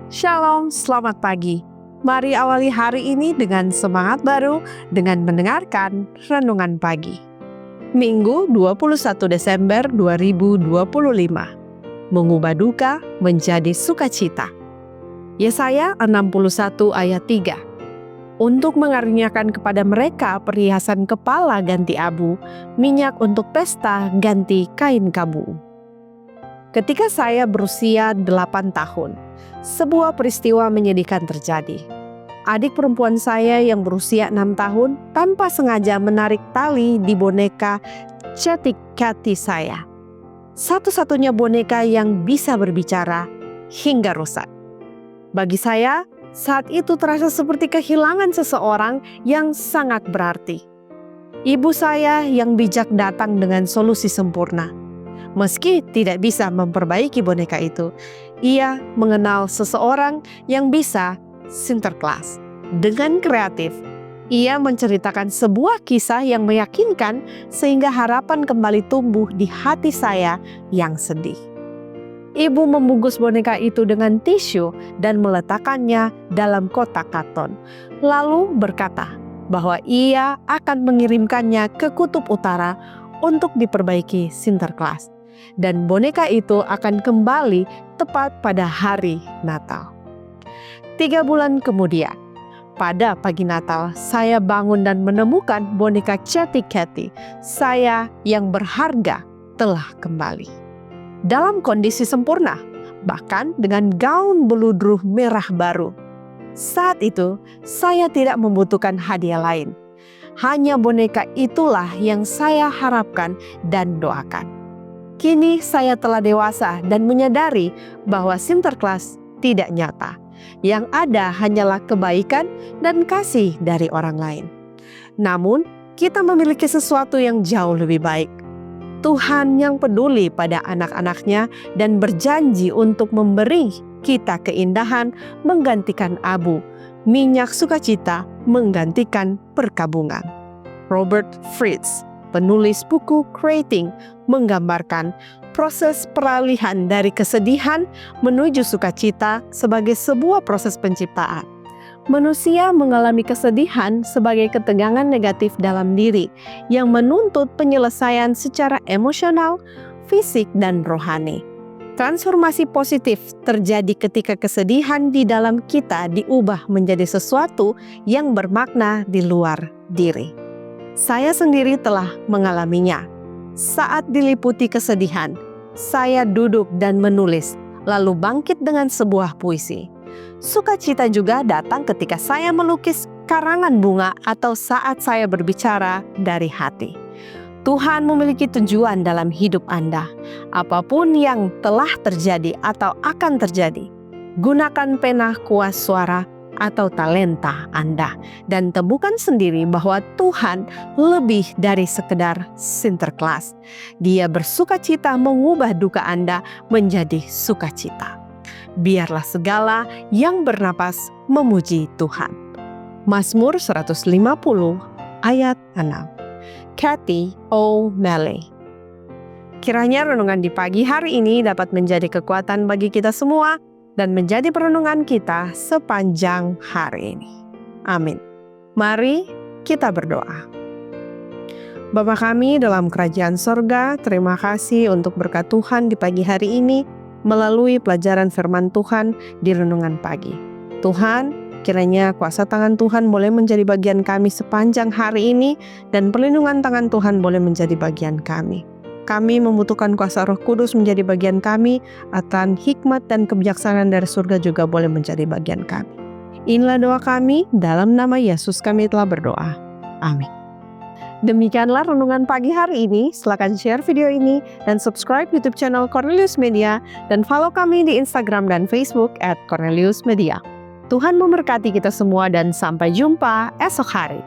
Shalom, selamat pagi. Mari awali hari ini dengan semangat baru dengan mendengarkan Renungan Pagi. Minggu 21 Desember 2025. Mengubah duka menjadi sukacita. Yesaya 61 ayat 3. Untuk mengaruniakan kepada mereka perhiasan kepala ganti abu, minyak untuk pesta ganti kain kabu. Ketika saya berusia 8 tahun, sebuah peristiwa menyedihkan terjadi. Adik perempuan saya yang berusia 6 tahun tanpa sengaja menarik tali di boneka Chatty Cathy saya. Satu-satunya boneka yang bisa berbicara hingga rusak. Bagi saya, saat itu terasa seperti kehilangan seseorang yang sangat berarti. Ibu saya yang bijak datang dengan solusi sempurna. Meski tidak bisa memperbaiki boneka itu, ia mengenal seseorang yang bisa Sinterklas. Dengan kreatif, ia menceritakan sebuah kisah yang meyakinkan sehingga harapan kembali tumbuh di hati saya yang sedih. Ibu membungkus boneka itu dengan tisu dan meletakkannya dalam kotak karton, lalu berkata bahwa ia akan mengirimkannya ke kutub utara untuk diperbaiki Sinterklas. Dan boneka itu akan kembali tepat pada hari Natal. 3 bulan kemudian, pada pagi Natal, saya bangun dan menemukan boneka Chatty Cathy saya yang berharga telah kembali. Dalam kondisi sempurna, bahkan dengan gaun beludruh merah baru. Saat itu, saya tidak membutuhkan hadiah lain. Hanya boneka itulah yang saya harapkan dan doakan. Kini saya telah dewasa dan menyadari bahwa Sinterklas tidak nyata. Yang ada hanyalah kebaikan dan kasih dari orang lain. Namun, kita memiliki sesuatu yang jauh lebih baik. Tuhan yang peduli pada anak-anaknya dan berjanji untuk memberi kita keindahan menggantikan abu, minyak sukacita menggantikan perkabungan. Robert Fritz, penulis buku Creating, menggambarkan proses peralihan dari kesedihan menuju sukacita sebagai sebuah proses penciptaan. Manusia mengalami kesedihan sebagai ketegangan negatif dalam diri yang menuntut penyelesaian secara emosional, fisik, dan rohani. Transformasi positif terjadi ketika kesedihan di dalam kita diubah menjadi sesuatu yang bermakna di luar diri. Saya sendiri telah mengalaminya. Saat diliputi kesedihan, saya duduk dan menulis, lalu bangkit dengan sebuah puisi. Sukacita juga datang ketika saya melukis karangan bunga atau saat saya berbicara dari hati. Tuhan memiliki tujuan dalam hidup Anda. Apapun yang telah terjadi atau akan terjadi, gunakan pena kuas suara atau talenta Anda dan temukan sendiri bahwa Tuhan lebih dari sekedar Sinterklas. Dia bersukacita mengubah duka Anda menjadi sukacita. Biarlah segala yang bernapas memuji Tuhan. Mazmur 150 ayat 6. Cathy O'Malley. Kiranya renungan di pagi hari ini dapat menjadi kekuatan bagi kita semua dan menjadi perenungan kita sepanjang hari ini. Amin. Mari kita berdoa. Bapa kami dalam kerajaan sorga, terima kasih untuk berkat Tuhan di pagi hari ini melalui pelajaran firman Tuhan di renungan pagi. Tuhan, kiranya kuasa tangan Tuhan boleh menjadi bagian kami sepanjang hari ini dan perlindungan tangan Tuhan boleh menjadi bagian kami. Kami membutuhkan kuasa Roh Kudus menjadi bagian kami, akan hikmat dan kebijaksanaan dari surga juga boleh menjadi bagian kami. Inilah doa kami, dalam nama Yesus kami telah berdoa. Amin. Demikianlah renungan pagi hari ini. Silakan share video ini dan subscribe YouTube channel Cornelius Media dan follow kami di Instagram dan Facebook @corneliusmedia. Tuhan memberkati kita semua dan sampai jumpa esok hari.